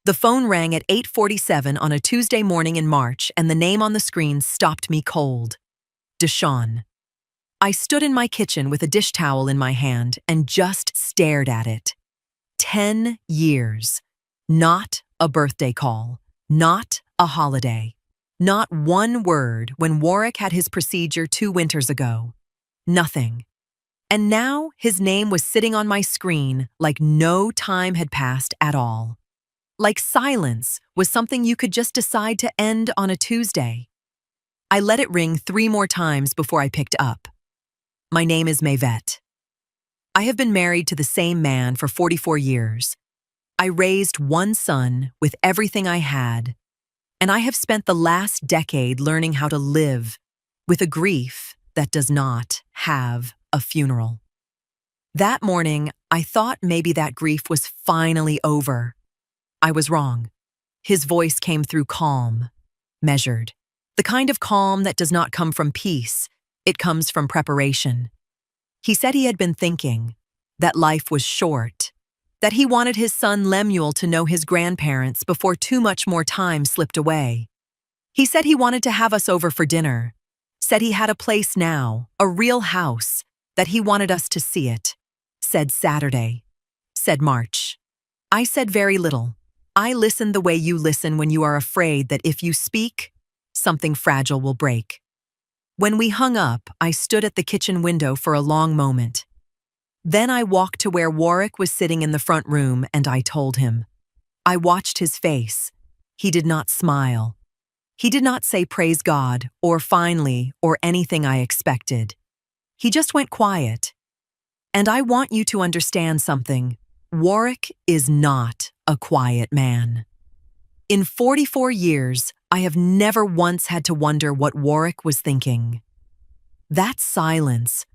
The phone rang at 8:47 on a Tuesday morning in March, and the name on the screen stopped me cold. Deshawn. I stood in my kitchen with a dish towel in my hand and just stared at it. 10 years. Not a birthday call. Not a holiday. Not one word when Warwick had his procedure 2 winters ago. Nothing. And now his name was sitting on my screen like no time had passed at all. Like silence was something you could just decide to end on a Tuesday. I let it ring 3 more times before I picked up. My name is Mavette. I have been married to the same man for 44 years. I raised one son with everything I had, and I have spent the last decade learning how to live with a grief that does not have a funeral. That morning, I thought maybe that grief was finally over. I was wrong. His voice came through calm, measured. The kind of calm that does not come from peace, it comes from preparation. He said he had been thinking, that life was short, that he wanted his son Lemuel to know his grandparents before too much more time slipped away. He said he wanted to have us over for dinner, said he had a place now, a real house, that he wanted us to see it. Said Saturday. Said March. I said very little. I listened the way you listen when you are afraid that if you speak, something fragile will break. When we hung up, I stood at the kitchen window for a long moment. Then I walked to where Warwick was sitting in the front room and I told him. I watched his face. He did not smile. He did not say praise God or finally or anything I expected. He just went quiet. And I want you to understand something. Warwick is not a quiet man. In 44 years, I have never once had to wonder what Warwick was thinking. That silence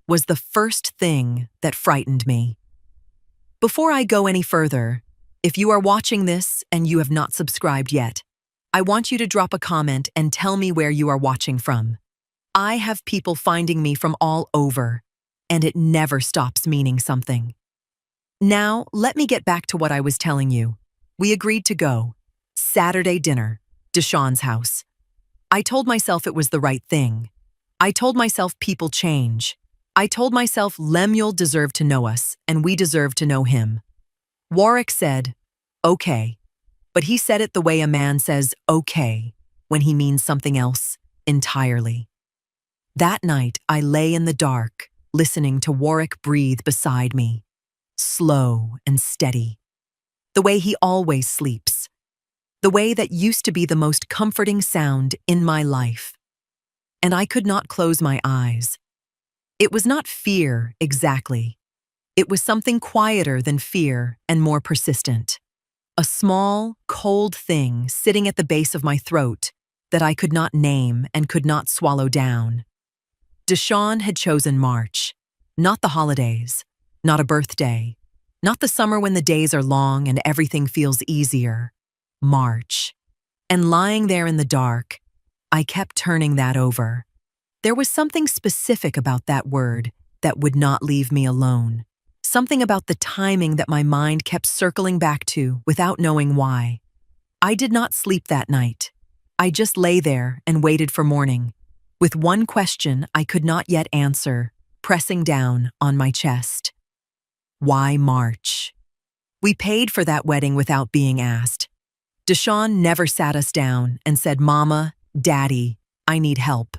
was the first thing that frightened me. Before I go any further, if you are watching this and you have not subscribed yet, I want you to drop a comment and tell me where you are watching from. I have people finding me from all over, and it never stops meaning something. Now, let me get back to what I was telling you. We agreed to go. Saturday dinner, Deshawn's house. I told myself it was the right thing. I told myself people change. I told myself Lemuel deserved to know us, and we deserved to know him. Warwick said, okay, but he said it the way a man says okay when he means something else entirely. That night, I lay in the dark, listening to Warwick breathe beside me, slow and steady, the way he always sleeps, the way that used to be the most comforting sound in my life. And I could not close my eyes. It was not fear exactly. It was something quieter than fear and more persistent. A small, cold thing sitting at the base of my throat that I could not name and could not swallow down. Deshawn had chosen March, not the holidays, not a birthday, not the summer when the days are long and everything feels easier. March. And lying there in the dark, I kept turning that over. There was something specific about that word that would not leave me alone. Something about the timing that my mind kept circling back to without knowing why. I did not sleep that night. I just lay there and waited for morning, with one question I could not yet answer, pressing down on my chest. Why March? We paid for that wedding without being asked. Deshawn never sat us down and said, Mama, Daddy, I need help.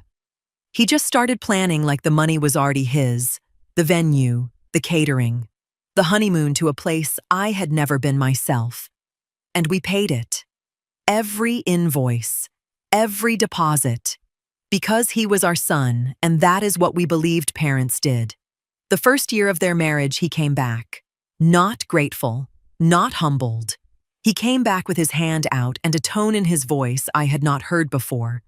He just started planning like the money was already his, the venue, the catering, the honeymoon to a place I had never been myself. And we paid it. Every invoice, every deposit, because he was our son, and that is what we believed parents did. The first year of their marriage, he came back. Not grateful, not humbled. He came back with his hand out and a tone in his voice I had not heard before.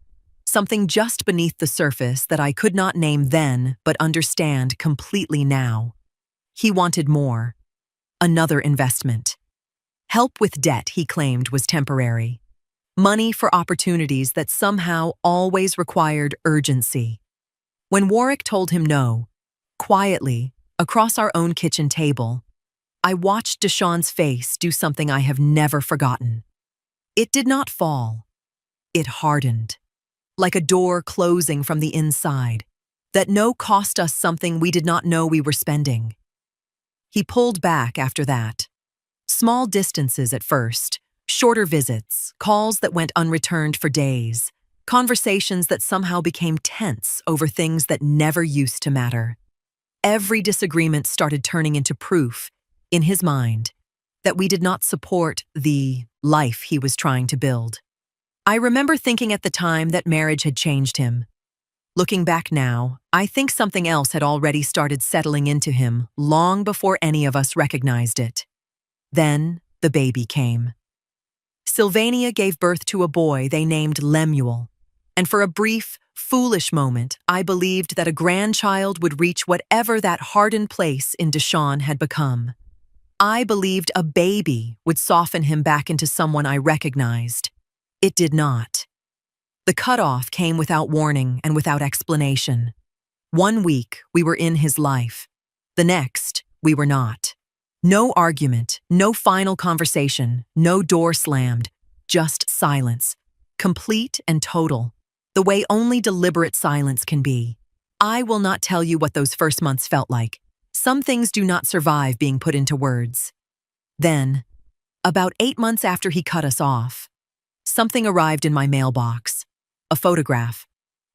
Something just beneath the surface that I could not name then but understand completely now. He wanted more. Another investment. Help with debt, he claimed, was temporary. Money for opportunities that somehow always required urgency. When Warwick told him no, quietly, across our own kitchen table, I watched Deshawn's face do something I have never forgotten. It did not fall. It hardened, like a door closing from the inside, that no cost us something we did not know we were spending. He pulled back after that. Small distances at first, shorter visits, calls that went unreturned for days, conversations that somehow became tense over things that never used to matter. Every disagreement started turning into proof, in his mind, that we did not support the life he was trying to build. I remember thinking at the time that marriage had changed him. Looking back now, I think something else had already started settling into him long before any of us recognized it. Then the baby came. Sylvania gave birth to a boy they named Lemuel, and for a brief, foolish moment, I believed that a grandchild would reach whatever that hardened place in Deshawn had become. I believed a baby would soften him back into someone I recognized. It did not. The cutoff came without warning and without explanation. 1 week, we were in his life. The next, we were not. No argument, no final conversation, no door slammed, just silence. Complete and total, the way only deliberate silence can be. I will not tell you what those first months felt like. Some things do not survive being put into words. Then, about 8 months after he cut us off, something arrived in my mailbox. A photograph.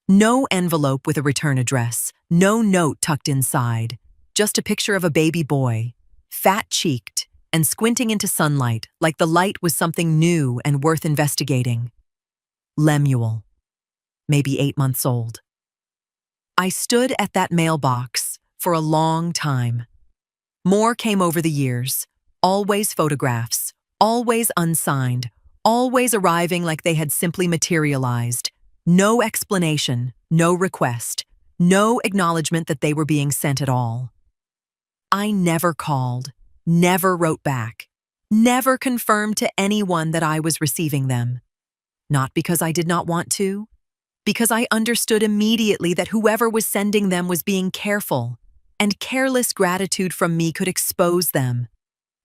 No envelope with a return address, no note tucked inside, just a picture of a baby boy, fat-cheeked and squinting into sunlight like the light was something new and worth investigating. Lemuel, maybe 8 months old. I stood at that mailbox for a long time. More came over the years, always photographs, always unsigned, always arriving like they had simply materialized. No explanation, no request, no acknowledgement that they were being sent at all. I never called, never wrote back, never confirmed to anyone that I was receiving them. Not because I did not want to, because I understood immediately that whoever was sending them was being careful, and careless gratitude from me could expose them.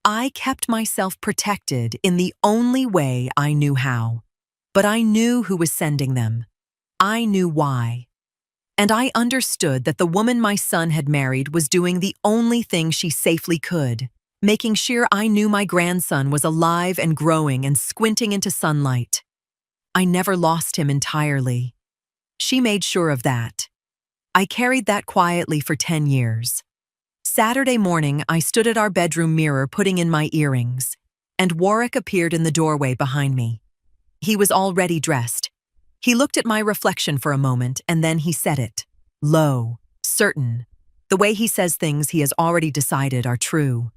I kept myself protected in the only way I knew how. But I knew who was sending them. I knew why. And I understood that the woman my son had married was doing the only thing she safely could, making sure I knew my grandson was alive and growing and squinting into sunlight. I never lost him entirely. She made sure of that. I carried that quietly for 10 years. Saturday morning, I stood at our bedroom mirror putting in my earrings, and Warwick appeared in the doorway behind me. He was already dressed. He looked at my reflection for a moment, and then he said it. Low, certain, the way he says things he has already decided are true.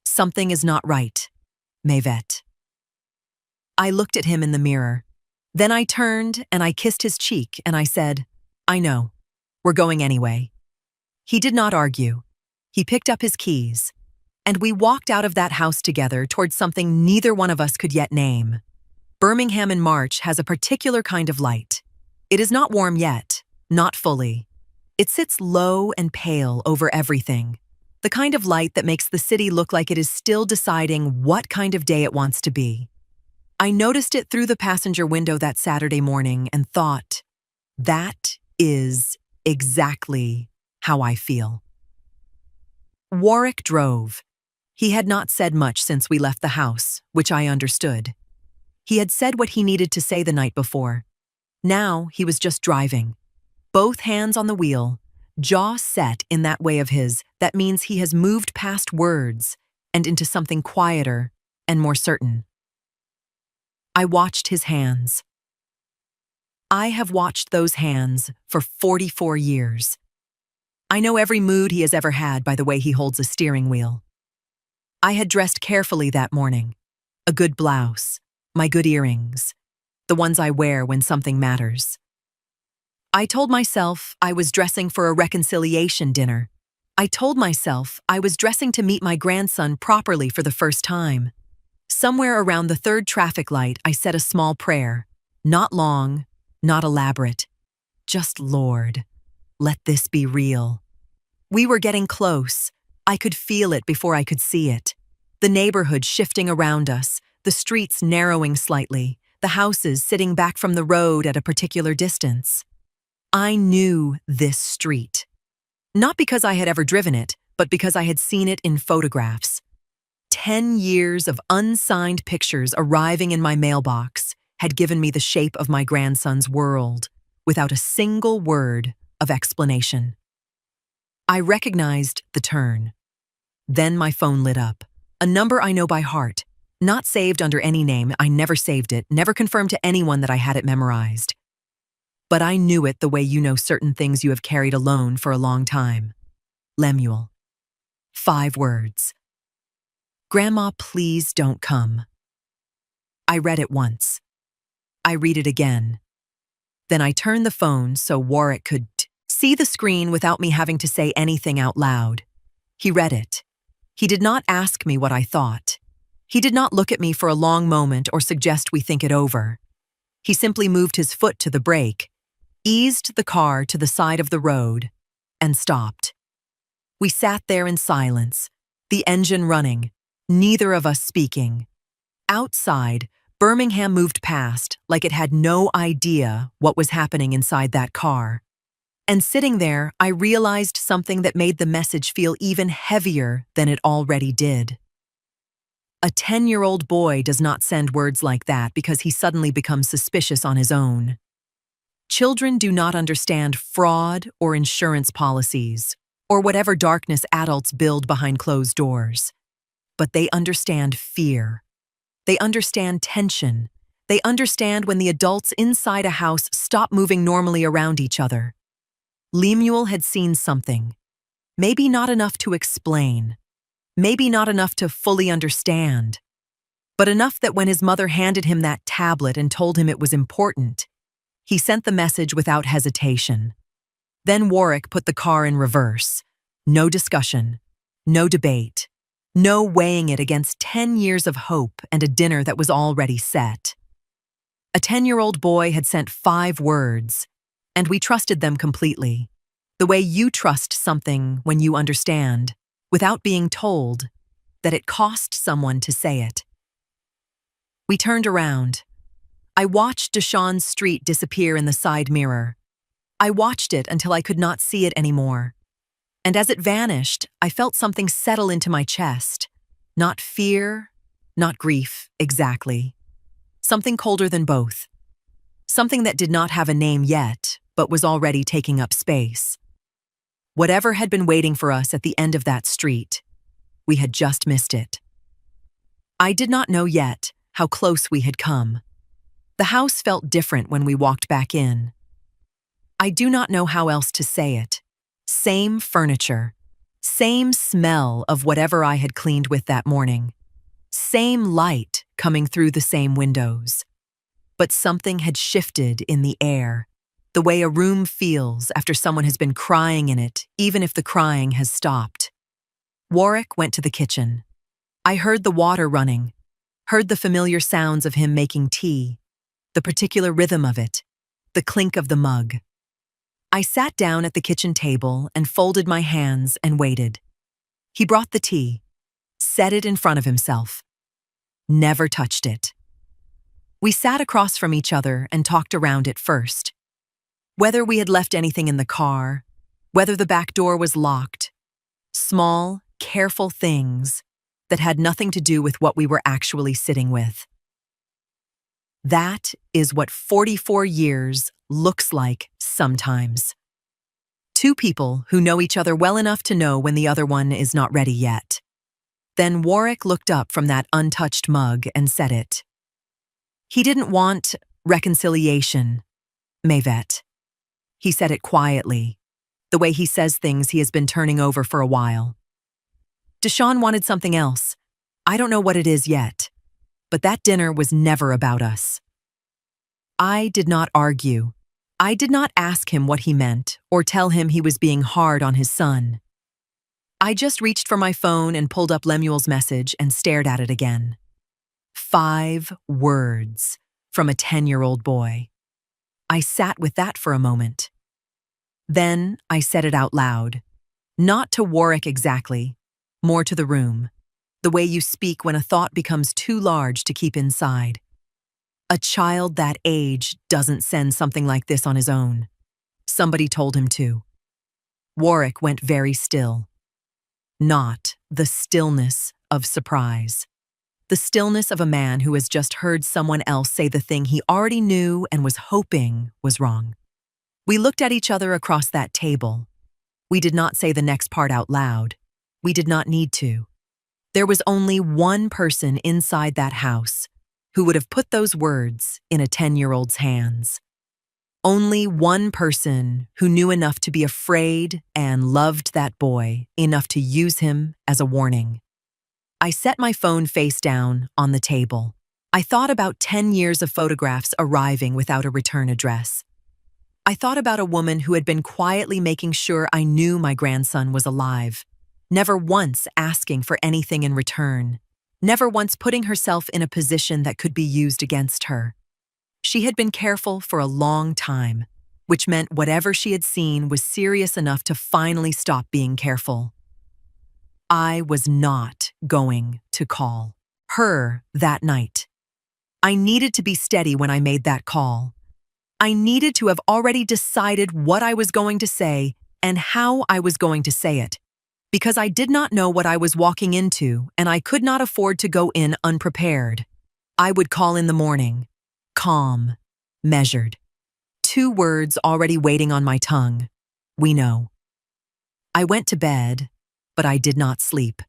Something is not right, Mavette. I looked at him in the mirror. Then I turned and I kissed his cheek and I said, I know. We're going anyway. He did not argue. He picked up his keys, and we walked out of that house together towards something neither one of us could yet name. Birmingham in March has a particular kind of light. It is not warm yet, not fully. It sits low and pale over everything, the kind of light that makes the city look like it is still deciding what kind of day it wants to be. I noticed it through the passenger window that Saturday morning and thought, that is exactly how I feel. Warwick drove. He had not said much since we left the house, which I understood. He had said what he needed to say the night before. Now he was just driving. Both hands on the wheel, jaw set in that way of his that means he has moved past words and into something quieter and more certain. I watched his hands. I have watched those hands for 44 years. I know every mood he has ever had by the way he holds a steering wheel. I had dressed carefully that morning. A good blouse, my good earrings, the ones I wear when something matters. I told myself I was dressing for a reconciliation dinner. I told myself I was dressing to meet my grandson properly for the first time. Somewhere around the third traffic light, I said a small prayer. Not long, not elaborate. Just, Lord, let this be real. We were getting close, I could feel it before I could see it. The neighborhood shifting around us, the streets narrowing slightly, the houses sitting back from the road at a particular distance. I knew this street. Not because I had ever driven it, but because I had seen it in photographs. 10 years of unsigned pictures arriving in my mailbox had given me the shape of my grandson's world, without a single word of explanation. I recognized the turn. Then my phone lit up. A number I know by heart. Not saved under any name, I never saved it, never confirmed to anyone that I had it memorized. But I knew it the way you know certain things you have carried alone for a long time. Lemuel. 5 words. Grandma, please don't come. I read it once. I read it again. Then I turned the phone so Warwick could see the screen without me having to say anything out loud. He read it. He did not ask me what I thought. He did not look at me for a long moment or suggest we think it over. He simply moved his foot to the brake, eased the car to the side of the road, and stopped. We sat there in silence, the engine running, neither of us speaking. Outside, Birmingham moved past like it had no idea what was happening inside that car. And sitting there, I realized something that made the message feel even heavier than it already did. A 10-year-old boy does not send words like that because he suddenly becomes suspicious on his own. Children do not understand fraud or insurance policies, or whatever darkness adults build behind closed doors. But they understand fear. They understand tension. They understand when the adults inside a house stop moving normally around each other. Lemuel had seen something. Maybe not enough to explain. Maybe not enough to fully understand. But enough that when his mother handed him that tablet and told him it was important, he sent the message without hesitation. Then Warwick put the car in reverse. No discussion. No debate. No weighing it against 10 years of hope and a dinner that was already set. A 10-year-old boy had sent 5 words, and we trusted them completely. The way you trust something when you understand, without being told, that it cost someone to say it. We turned around. I watched Deshawn's street disappear in the side mirror. I watched it until I could not see it anymore. And as it vanished, I felt something settle into my chest. Not fear, not grief, exactly. Something colder than both. Something that did not have a name yet, but was already taking up space. Whatever had been waiting for us at the end of that street, we had just missed it. I did not know yet how close we had come. The house felt different when we walked back in. I do not know how else to say it. Same furniture, same smell of whatever I had cleaned with that morning, same light coming through the same windows. But something had shifted in the air, the way a room feels after someone has been crying in it, even if the crying has stopped. Warwick went to the kitchen. I heard the water running, heard the familiar sounds of him making tea, the particular rhythm of it, the clink of the mug. I sat down at the kitchen table and folded my hands and waited. He brought the tea, set it in front of himself, never touched it. We sat across from each other and talked around it first. Whether we had left anything in the car, whether the back door was locked, small, careful things that had nothing to do with what we were actually sitting with. That is what 44 years looks like sometimes. 2 people who know each other well enough to know when the other one is not ready yet. Then Warwick looked up from that untouched mug and said it. He didn't want reconciliation, Mavette. He said it quietly, the way he says things he has been turning over for a while. Deshawn wanted something else. I don't know what it is yet, but that dinner was never about us. I did not argue. I did not ask him what he meant or tell him he was being hard on his son. I just reached for my phone and pulled up Lemuel's message and stared at it again. 5 words from a 10-year-old boy. I sat with that for a moment. Then I said it out loud. Not to Warwick exactly, more to the room. The way you speak when a thought becomes too large to keep inside. A child that age doesn't send something like this on his own. Somebody told him to. Warwick went very still. Not the stillness of surprise. The stillness of a man who has just heard someone else say the thing he already knew and was hoping was wrong. We looked at each other across that table. We did not say the next part out loud. We did not need to. There was only one person inside that house who would have put those words in a 10-year-old's hands. Only one person who knew enough to be afraid and loved that boy enough to use him as a warning. I set my phone face down on the table. I thought about 10 years of photographs arriving without a return address. I thought about a woman who had been quietly making sure I knew my grandson was alive, never once asking for anything in return, never once putting herself in a position that could be used against her. She had been careful for a long time, which meant whatever she had seen was serious enough to finally stop being careful. I was not going to call her that night. I needed to be steady when I made that call. I needed to have already decided what I was going to say and how I was going to say it, because I did not know what I was walking into and I could not afford to go in unprepared. I would call in the morning. Calm, measured. 2 words already waiting on my tongue. We know. I went to bed, but I did not sleep.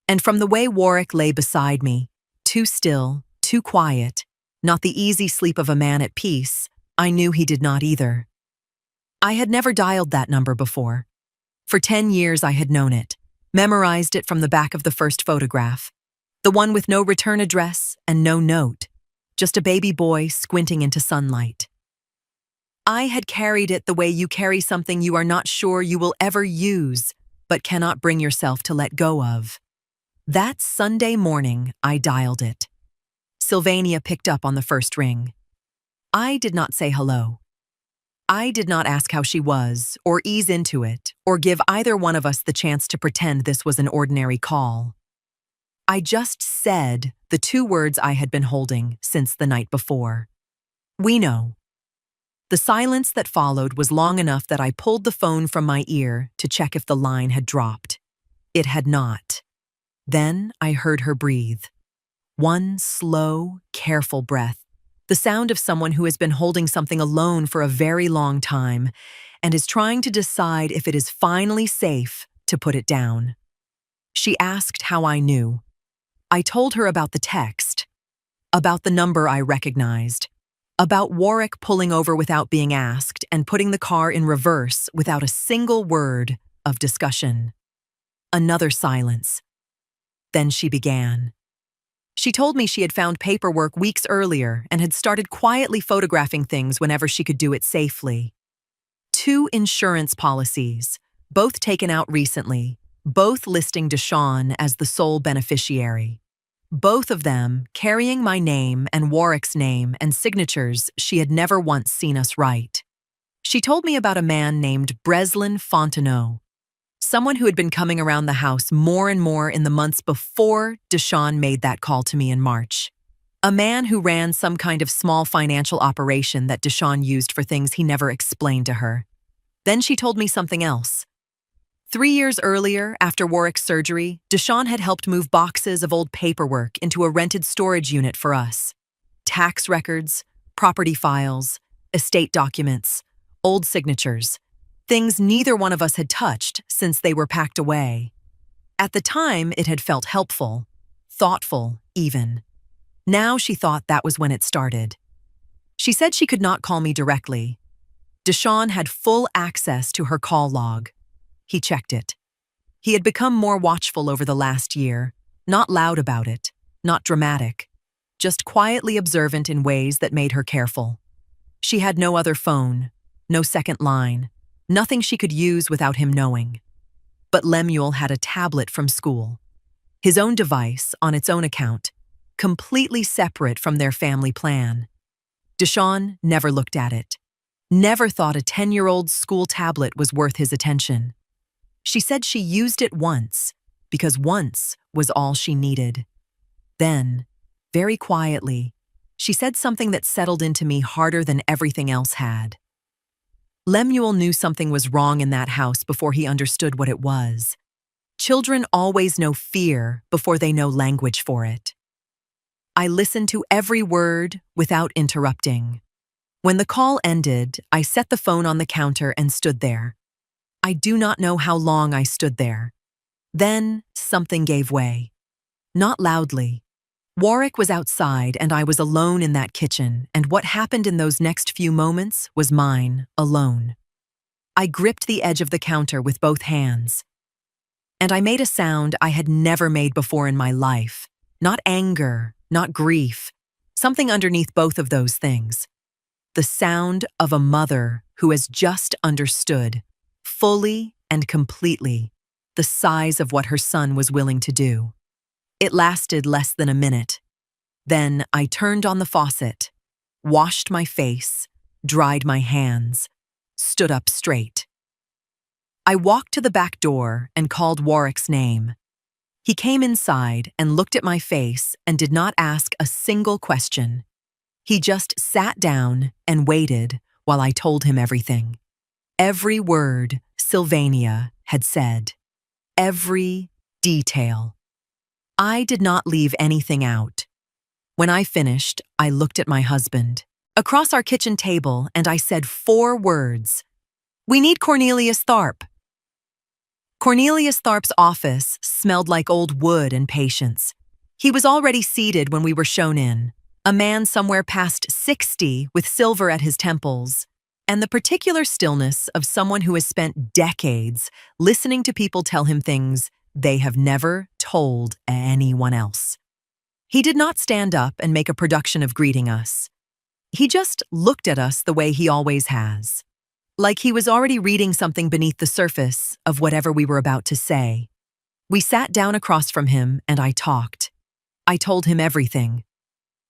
And from the way Warwick lay beside me, too still, too quiet, not the easy sleep of a man at peace, I knew he did not either. I had never dialed that number before. For 10 years I had known it, memorized it from the back of the first photograph, the one with no return address and no note. Just a baby boy squinting into sunlight. I had carried it the way you carry something you are not sure you will ever use, but cannot bring yourself to let go of. That Sunday morning, I dialed it. Sylvania picked up on the first ring. I did not say hello. I did not ask how she was, or ease into it, or give either one of us the chance to pretend this was an ordinary call. I just said the 2 words I had been holding since the night before. We know. The silence that followed was long enough that I pulled the phone from my ear to check if the line had dropped. It had not. Then I heard her breathe. One slow, careful breath. The sound of someone who has been holding something alone for a very long time and is trying to decide if it is finally safe to put it down. She asked how I knew. I told her about the text, about the number I recognized, about Warwick pulling over without being asked and putting the car in reverse without a single word of discussion. Another silence. Then she began. She told me she had found paperwork weeks earlier and had started quietly photographing things whenever she could do it safely. 2 insurance policies, both taken out recently, both listing Deshawn as the sole beneficiary. Both of them carrying my name and Warwick's name and signatures she had never once seen us write. She told me about a man named Breslin Fontenot, someone who had been coming around the house more and more in the months before Deshawn made that call to me in March. A man who ran some kind of small financial operation that Deshawn used for things he never explained to her. Then she told me something else. 3 years earlier, after Warwick's surgery, Deshawn had helped move boxes of old paperwork into a rented storage unit for us. Tax records, property files, estate documents, old signatures, things neither one of us had touched since they were packed away. At the time, it had felt helpful, thoughtful even. Now she thought that was when it started. She said she could not call me directly. Deshawn had full access to her call log. He checked it. He had become more watchful over the last year, not loud about it, not dramatic, just quietly observant in ways that made her careful. She had no other phone, no second line, nothing she could use without him knowing. But Lemuel had a tablet from school, his own device on its own account, completely separate from their family plan. Deshawn never looked at it, never thought a 10-year-old's school tablet was worth his attention. She said she used it once, because once was all she needed. Then, very quietly, she said something that settled into me harder than everything else had. Lemuel knew something was wrong in that house before he understood what it was. Children always know fear before they know language for it. I listened to every word without interrupting. When the call ended, I set the phone on the counter and stood there. I do not know how long I stood there. Then, something gave way. Not loudly. Warwick was outside and I was alone in that kitchen, and what happened in those next few moments was mine, alone. I gripped the edge of the counter with both hands, and I made a sound I had never made before in my life. Not anger, not grief, something underneath both of those things. The sound of a mother who has just understood, fully and completely, the size of what her son was willing to do. It lasted less than a minute. Then I turned on the faucet, washed my face, dried my hands, stood up straight. I walked to the back door and called Warwick's name. He came inside and looked at my face and did not ask a single question. He just sat down and waited while I told him everything. Every word Sylvania had said. Every detail. I did not leave anything out. When I finished, I looked at my husband, across our kitchen table, and I said 4 words. "We need Cornelius Tharp." Cornelius Tharp's office smelled like old wood and patience. He was already seated when we were shown in, a man somewhere past 60 with silver at his temples, and the particular stillness of someone who has spent decades listening to people tell him things they have never told anyone else. He did not stand up and make a production of greeting us. He just looked at us the way he always has, like he was already reading something beneath the surface of whatever we were about to say. We sat down across from him and I talked. I told him everything.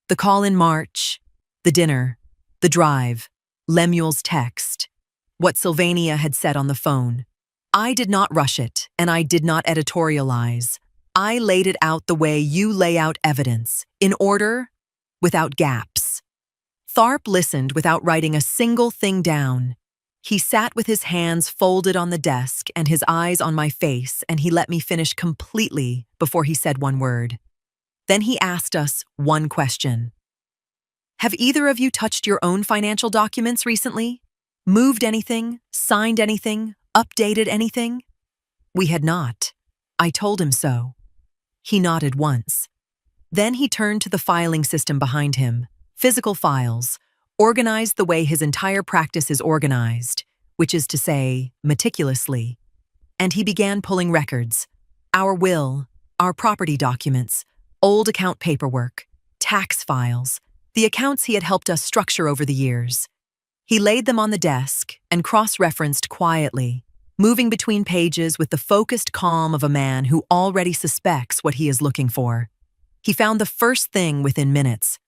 The call in March, the dinner, the drive, Lemuel's text, what Sylvania had said on the phone. I did not rush it, and I did not editorialize. I laid it out the way you lay out evidence, in order, without gaps. Tharp listened without writing a single thing down. He sat with his hands folded on the desk and his eyes on my face, and he let me finish completely before he said one word. Then he asked us one question. Have either of you touched your own financial documents recently? Moved anything? Signed anything? Updated anything? We had not. I told him so. He nodded once. Then he turned to the filing system behind him, physical files, organized the way his entire practice is organized, which is to say, meticulously. And he began pulling records, our will, our property documents, old account paperwork, tax files, the accounts he had helped us structure over the years. He laid them on the desk and cross-referenced quietly, moving between pages with the focused calm of a man who already suspects what he is looking for. He found the first thing within minutes,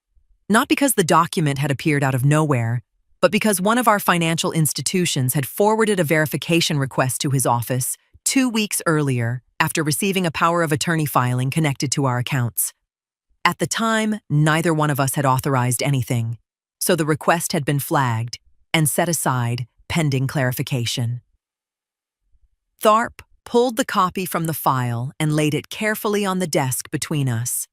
not because the document had appeared out of nowhere, but because one of our financial institutions had forwarded a verification request to his office 2 weeks earlier after receiving a power of attorney filing connected to our accounts. At the time, neither one of us had authorized anything, so the request had been flagged and set aside pending clarification. Tharp pulled the copy from the file and laid it carefully on the desk between us.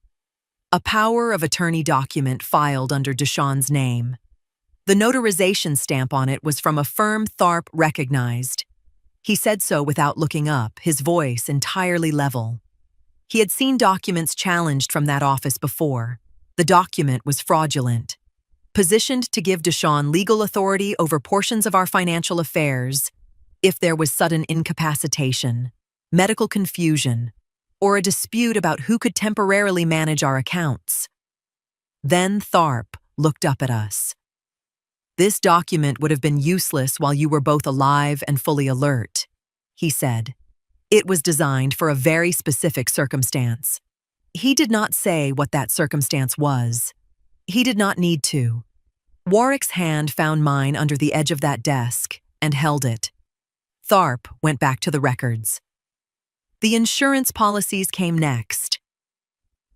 A power of attorney document filed under Deshawn's name. The notarization stamp on it was from a firm Tharp recognized. He said so without looking up, his voice entirely level. He had seen documents challenged from that office before. The document was fraudulent. Positioned to give Deshawn legal authority over portions of our financial affairs if there was sudden incapacitation, medical confusion, or a dispute about who could temporarily manage our accounts. Then Tharp looked up at us. This document would have been useless while you were both alive and fully alert, he said. It was designed for a very specific circumstance. He did not say what that circumstance was. He did not need to. Warwick's hand found mine under the edge of that desk and held it. Tharp went back to the records. The insurance policies came next.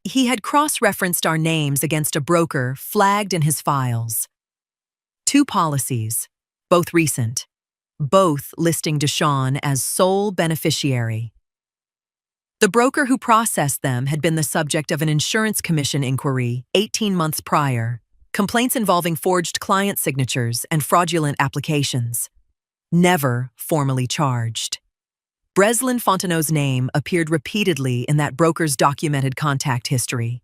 He had cross-referenced our names against a broker flagged in his files. 2 policies, both recent, both listing Deshawn as sole beneficiary. The broker who processed them had been the subject of an insurance commission inquiry 18 months prior, complaints involving forged client signatures and fraudulent applications. Never formally charged. Breslin Fontenot's name appeared repeatedly in that broker's documented contact history.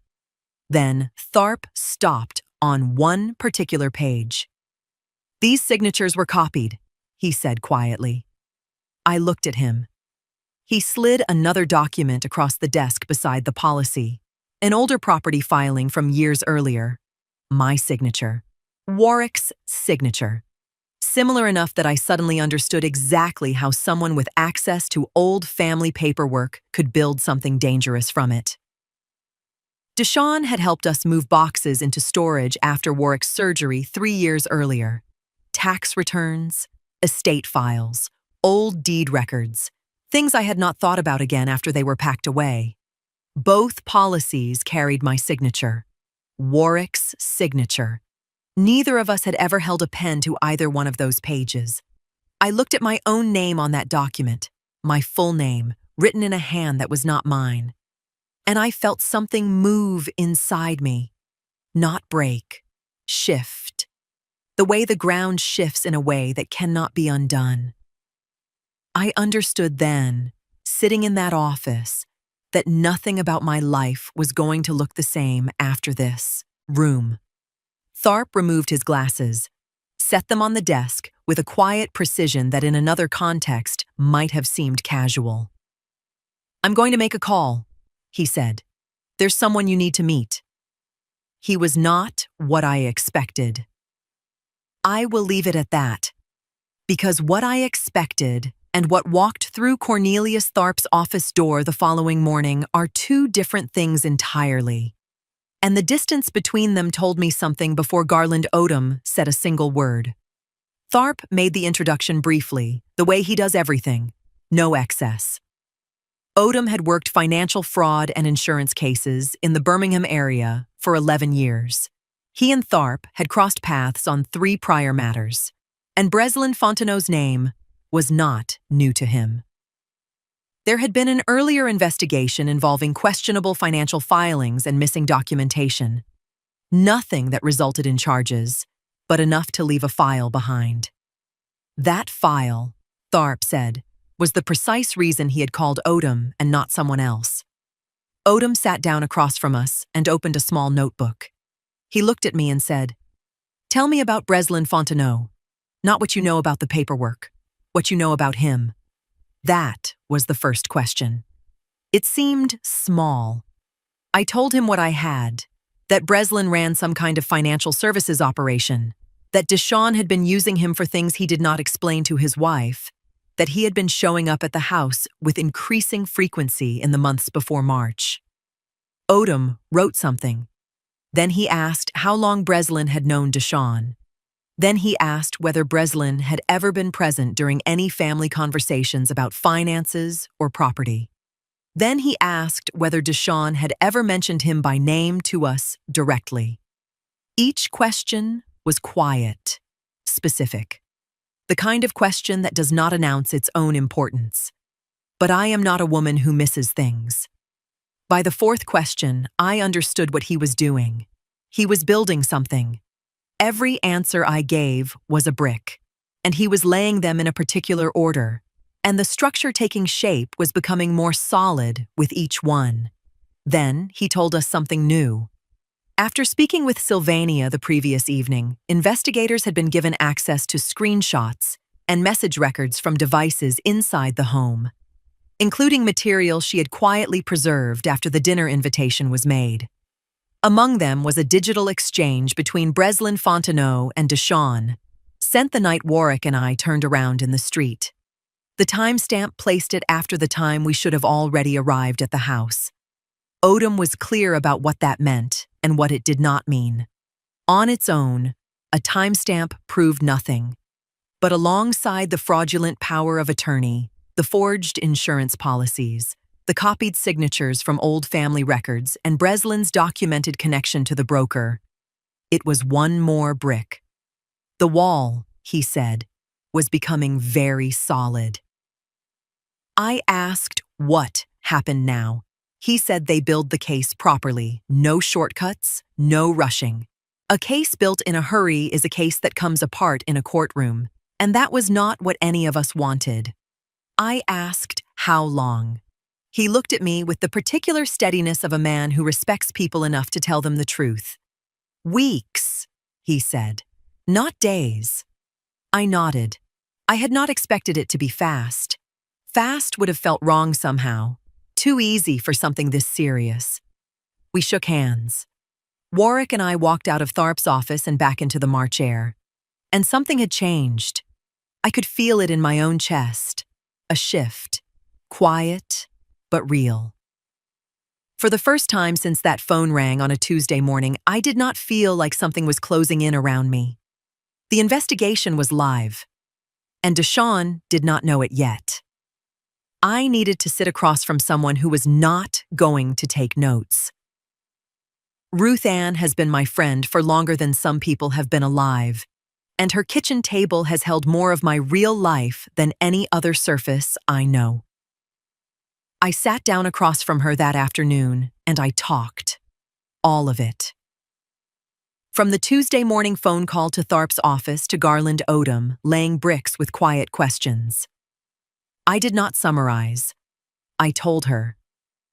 Then Tharp stopped on one particular page. "These signatures were copied," he said quietly. I looked at him. He slid another document across the desk beside the policy, an older property filing from years earlier. My signature. Warwick's signature. Similar enough that I suddenly understood exactly how someone with access to old family paperwork could build something dangerous from it. Deshawn had helped us move boxes into storage after Warwick's surgery 3 years earlier. Tax returns, estate files, old deed records, things I had not thought about again after they were packed away. Both policies carried my signature. Warwick's signature. Neither of us had ever held a pen to either one of those pages. I looked at my own name on that document, my full name, written in a hand that was not mine. And I felt something move inside me. Not break. Shift. The way the ground shifts in a way that cannot be undone. I understood then, sitting in that office, that nothing about my life was going to look the same after this room. Tharp removed his glasses, set them on the desk with a quiet precision that in another context might have seemed casual. "I'm going to make a call," he said. "There's someone you need to meet." He was not what I expected. I will leave it at that, because what I expected and what walked through Cornelius Tharp's office door the following morning are 2 different things entirely. And the distance between them told me something before Garland Odom said a single word. Tharp made the introduction briefly, the way he does everything, no excess. Odom had worked financial fraud and insurance cases in the Birmingham area for 11 years. He and Tharp had crossed paths on 3 prior matters, and Breslin Fontenot's name was not new to him. There had been an earlier investigation involving questionable financial filings and missing documentation. Nothing that resulted in charges, but enough to leave a file behind. That file, Tharp said, was the precise reason he had called Odom and not someone else. Odom sat down across from us and opened a small notebook. He looked at me and said, "Tell me about Breslin Fontenot. Not what you know about the paperwork, what you know about him." That was the first question. It seemed small. I told him what I had, that Breslin ran some kind of financial services operation, that Deshawn had been using him for things he did not explain to his wife, that he had been showing up at the house with increasing frequency in the months before March. Odom wrote something. Then he asked how long Breslin had known Deshawn. Then he asked whether Breslin had ever been present during any family conversations about finances or property. Then he asked whether Deshawn had ever mentioned him by name to us directly. Each question was quiet, specific. The kind of question that does not announce its own importance. But I am not a woman who misses things. By the 4th question, I understood what he was doing. He was building something. Every answer I gave was a brick, and he was laying them in a particular order, and the structure taking shape was becoming more solid with each one. Then he told us something new. After speaking with Sylvania the previous evening, investigators had been given access to screenshots and message records from devices inside the home, including material she had quietly preserved after the dinner invitation was made. Among them was a digital exchange between Breslin Fontenot and Deshawn, sent the night Warwick and I turned around in the street. The timestamp placed it after the time we should have already arrived at the house. Odom was clear about what that meant and what it did not mean. On its own, a timestamp proved nothing. But alongside the fraudulent power of attorney, the forged insurance policies, the copied signatures from old family records, and Breslin's documented connection to the broker. It was one more brick. The wall, he said, was becoming very solid. I asked what happened now. He said they build the case properly, no shortcuts, no rushing. A case built in a hurry is a case that comes apart in a courtroom, and that was not what any of us wanted. I asked how long. He looked at me with the particular steadiness of a man who respects people enough to tell them the truth. Weeks, he said, not days. I nodded. I had not expected it to be fast. Fast would have felt wrong somehow, too easy for something this serious. We shook hands. Warwick and I walked out of Tharp's office and back into the March air. And something had changed. I could feel it in my own chest. A shift. Quiet, but real. For the first time since that phone rang on a Tuesday morning, I did not feel like something was closing in around me. The investigation was live, and Deshawn did not know it yet. I needed to sit across from someone who was not going to take notes. Ruth Ann has been my friend for longer than some people have been alive, and her kitchen table has held more of my real life than any other surface I know. I sat down across from her that afternoon, and I talked. All of it. From the Tuesday morning phone call to Tharp's office to Garland Odom, laying bricks with quiet questions. I did not summarize. I told her.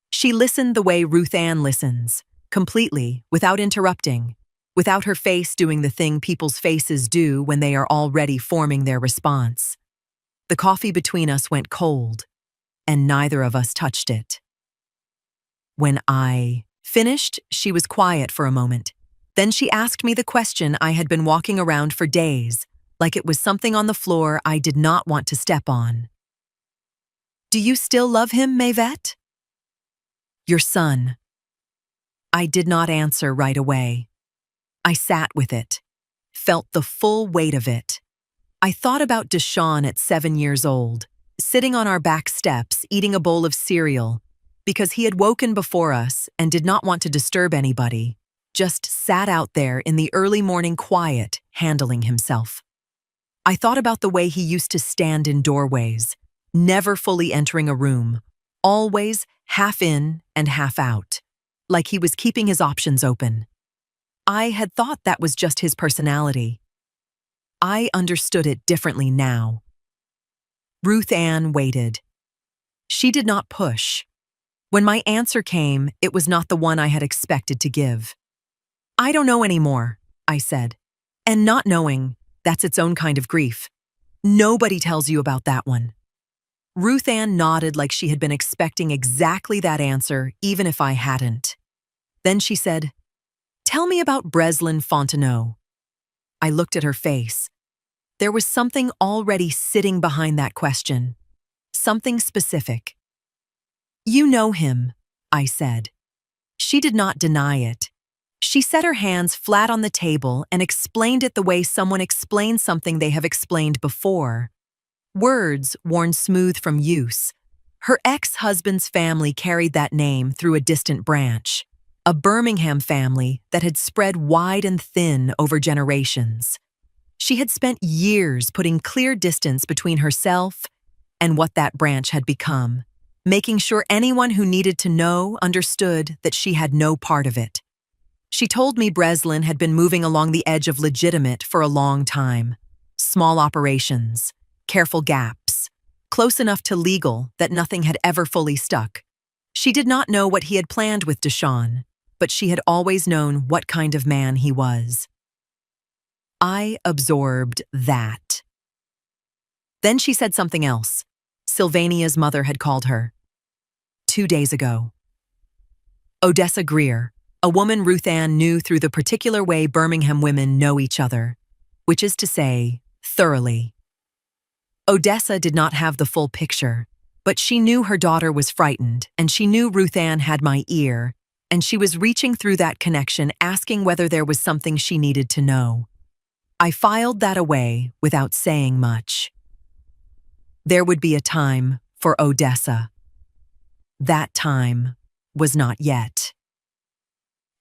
She listened the way Ruth Ann listens, completely, without interrupting, without her face doing the thing people's faces do when they are already forming their response. The coffee between us went cold, and neither of us touched it. When I finished, she was quiet for a moment. Then she asked me the question I had been walking around for days, like it was something on the floor I did not want to step on. Do you still love him, Mavette? Your son. I did not answer right away. I sat with it, felt the full weight of it. I thought about Deshawn at 7 years old, sitting on our back steps eating a bowl of cereal, because he had woken before us and did not want to disturb anybody, just sat out there in the early morning quiet, handling himself. I thought about the way he used to stand in doorways, never fully entering a room, always half in and half out, like he was keeping his options open. I had thought that was just his personality. I understood it differently now. Ruth Ann waited. She did not push. When my answer came, it was not the one I had expected to give. I don't know anymore, I said. And not knowing, that's its own kind of grief. Nobody tells you about that one. Ruth Ann nodded like she had been expecting exactly that answer, even if I hadn't. Then she said, "Tell me about Breslin Fontenot." I looked at her face. There was something already sitting behind that question. Something specific. "You know him," I said. She did not deny it. She set her hands flat on the table and explained it the way someone explains something they have explained before. Words worn smooth from use. Her ex-husband's family carried that name through a distant branch, a Birmingham family that had spread wide and thin over generations. She had spent years putting clear distance between herself and what that branch had become, making sure anyone who needed to know understood that she had no part of it. She told me Breslin had been moving along the edge of legitimate for a long time. Small operations, careful gaps, close enough to legal that nothing had ever fully stuck. She did not know what he had planned with Deshawn, but she had always known what kind of man he was. I absorbed that. Then she said something else. Sylvania's mother had called her. 2 days ago. Odessa Greer, a woman Ruth Ann knew through the particular way Birmingham women know each other, which is to say, thoroughly. Odessa did not have the full picture, but she knew her daughter was frightened, and she knew Ruth Ann had my ear, and she was reaching through that connection asking whether there was something she needed to know. I filed that away without saying much. There would be a time for Odessa. that time was not yet.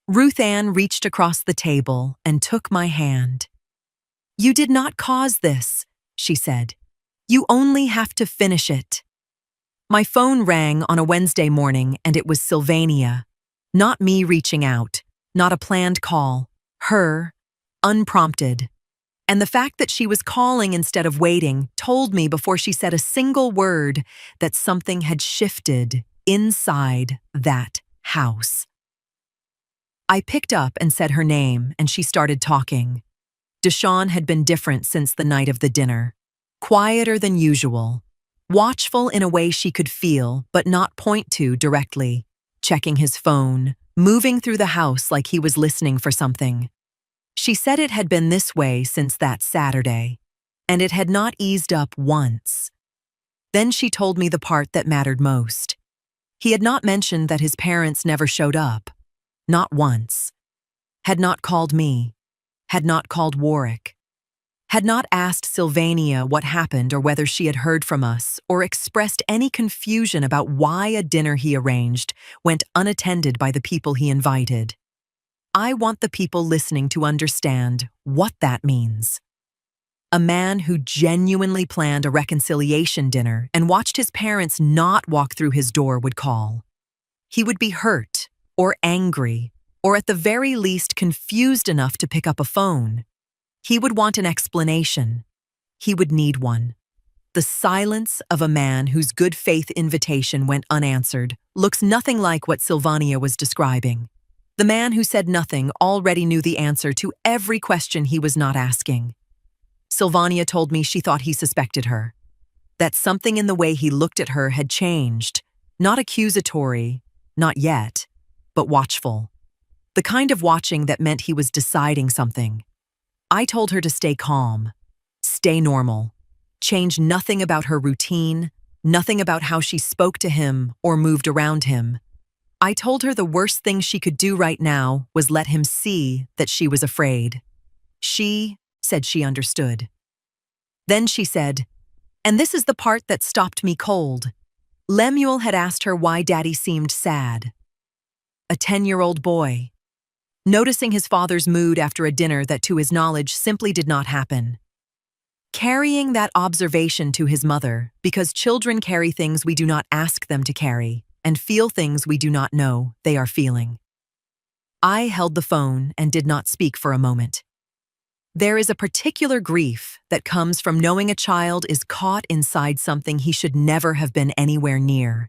Ruth Ann reached across the table and took my hand. "You did not cause this," she said. "You only have to finish it." My phone rang on a Wednesday morning and it was Sylvania. Not me reaching out, not a planned call, her, unprompted. And the fact that she was calling instead of waiting told me before she said a single word that something had shifted inside that house. I picked up and said her name and she started talking. Deshawn had been different since the night of the dinner. Quieter than usual. Watchful in a way she could feel but not point to directly. Checking his phone, moving through the house like he was listening for something. She said it had been this way since that Saturday, and it had not eased up once. Then she told me the part that mattered most. He had not mentioned that his parents never showed up. Not once. Had not called me. Had not called Warwick. Had not asked Sylvania what happened or whether she had heard from us or expressed any confusion about why a dinner he arranged went unattended by the people he invited. I want the people listening to understand what that means. A man who genuinely planned a reconciliation dinner and watched his parents not walk through his door would call. He would be hurt or angry or at the very least confused enough to pick up a phone. He would want an explanation. He would need one. The silence of a man whose good faith invitation went unanswered looks nothing like what Sylvania was describing. The man who said nothing already knew the answer to every question he was not asking. Sylvania told me she thought he suspected her. That something in the way he looked at her had changed. Not accusatory, not yet, but watchful. The kind of watching that meant he was deciding something. I told her to stay calm, stay normal, change nothing about her routine, nothing about how she spoke to him or moved around him. I told her the worst thing she could do right now was let him see that she was afraid. She said she understood. Then she said, and this is the part that stopped me cold. Lemuel had asked her why Daddy seemed sad. A 10-year-old boy. Noticing his father's mood after a dinner that to his knowledge simply did not happen. Carrying that observation to his mother because children carry things we do not ask them to carry and feel things we do not know they are feeling. I held the phone and did not speak for a moment. There is a particular grief that comes from knowing a child is caught inside something he should never have been anywhere near.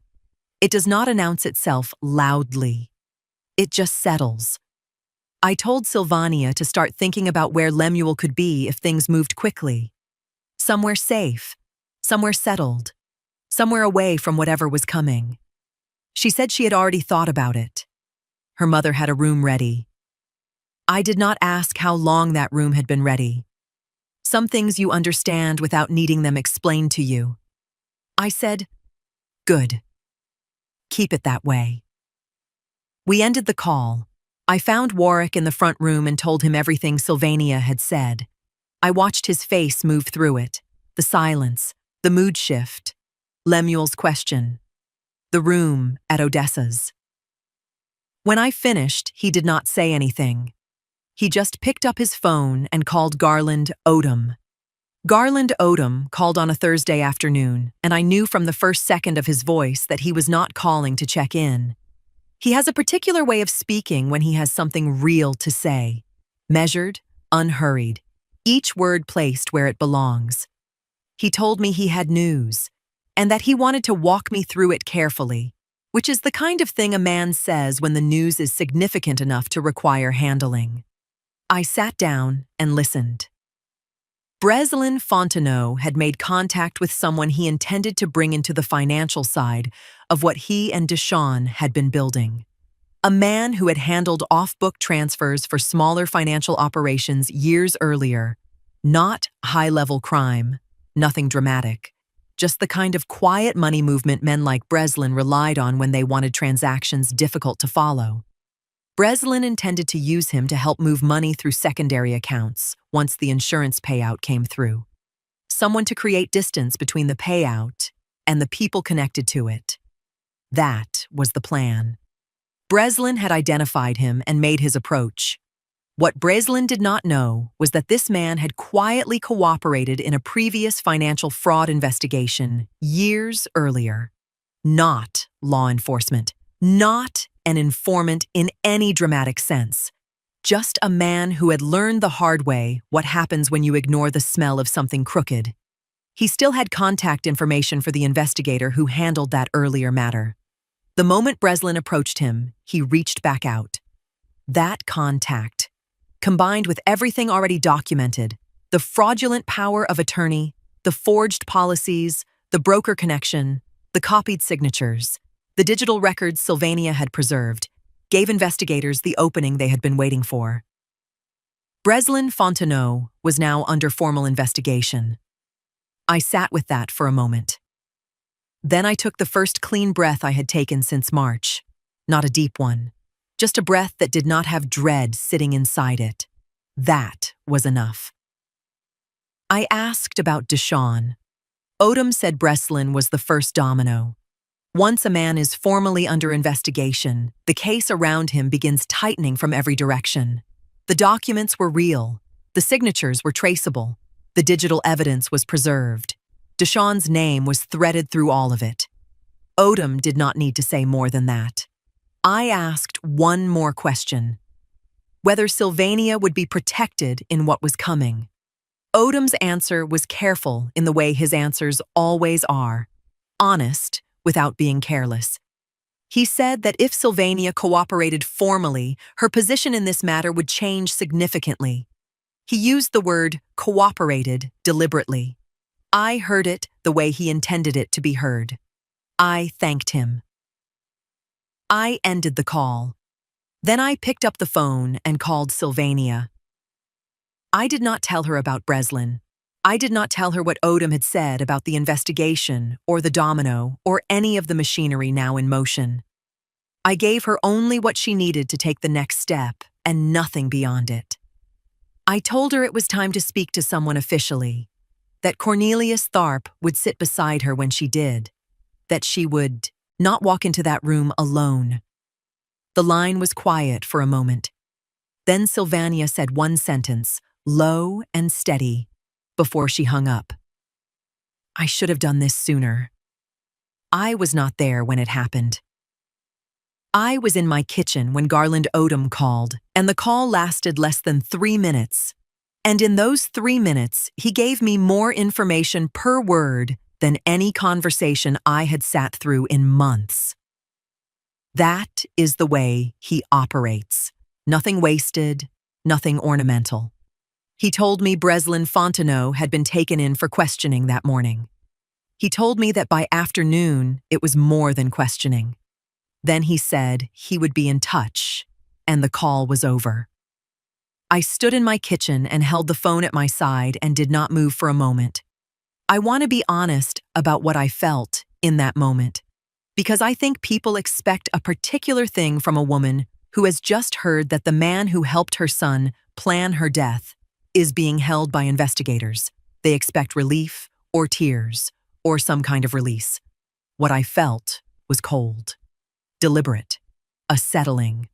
It does not announce itself loudly. It just settles. I told Sylvania to start thinking about where Lemuel could be if things moved quickly. Somewhere safe, somewhere settled, somewhere away from whatever was coming. She said she had already thought about it. Her mother had a room ready. I did not ask how long that room had been ready. Some things you understand without needing them explained to you. I said, good. Keep it that way. We ended the call. I found Warwick in the front room and told him everything Sylvania had said. I watched his face move through it, the silence, the mood shift, Lemuel's question, the room at Odessa's. When I finished, he did not say anything. He just picked up his phone and called Garland Odom. Garland Odom called on a Thursday afternoon, and I knew from the first second of his voice that he was not calling to check in. He has a particular way of speaking when he has something real to say. Measured, unhurried, each word placed where it belongs. He told me he had news, and that he wanted to walk me through it carefully, which is the kind of thing a man says when the news is significant enough to require handling. I sat down and listened. Breslin Fontenot had made contact with someone he intended to bring into the financial side of what he and Deshawn had been building. A man who had handled off-book transfers for smaller financial operations years earlier. Not high-level crime, nothing dramatic. Just the kind of quiet money movement men like Breslin relied on when they wanted transactions difficult to follow. Breslin intended to use him to help move money through secondary accounts once the insurance payout came through. Someone to create distance between the payout and the people connected to it. That was the plan. Breslin had identified him and made his approach. What Breslin did not know was that this man had quietly cooperated in a previous financial fraud investigation years earlier. Not law enforcement, not an informant in any dramatic sense. Just a man who had learned the hard way what happens when you ignore the smell of something crooked. He still had contact information for the investigator who handled that earlier matter. The moment Breslin approached him, he reached back out. That contact, combined with everything already documented, the fraudulent power of attorney, the forged policies, the broker connection, the copied signatures, the digital records Sylvania had preserved, gave investigators the opening they had been waiting for. Breslin Fontenot was now under formal investigation. I sat with that for a moment. Then I took the first clean breath I had taken since March. Not a deep one, just a breath that did not have dread sitting inside it. That was enough. I asked about Deshawn. Odom said Breslin was the first domino. Once a man is formally under investigation, the case around him begins tightening from every direction. The documents were real. The signatures were traceable. The digital evidence was preserved. Deshawn's name was threaded through all of it. Odom did not need to say more than that. I asked one more question: whether Sylvania would be protected in what was coming. Odom's answer was careful in the way his answers always are, honest without being careless. He said that if Sylvania cooperated formally, her position in this matter would change significantly. He used the word cooperated deliberately. I heard it the way he intended it to be heard. I thanked him. I ended the call. Then I picked up the phone and called Sylvania. I did not tell her about Breslin. I did not tell her what Odom had said about the investigation or the domino or any of the machinery now in motion. I gave her only what she needed to take the next step and nothing beyond it. I told her it was time to speak to someone officially, that Cornelius Tharp would sit beside her when she did, that she would not walk into that room alone. The line was quiet for a moment. Then Sylvania said one sentence, low and steady, before she hung up. I should have done this sooner. I was not there when it happened. I was in my kitchen when Garland Odom called, and the call lasted less than 3 minutes. And in those 3 minutes, he gave me more information per word than any conversation I had sat through in months. That is the way he operates. Nothing wasted, nothing ornamental. He told me Breslin Fontenot had been taken in for questioning that morning. He told me that by afternoon, it was more than questioning. Then he said he would be in touch, and the call was over. I stood in my kitchen and held the phone at my side and did not move for a moment. I want to be honest about what I felt in that moment, because I think people expect a particular thing from a woman who has just heard that the man who helped her son plan her death is being held by investigators. They expect relief or tears or some kind of release. What I felt was cold, deliberate, a settling,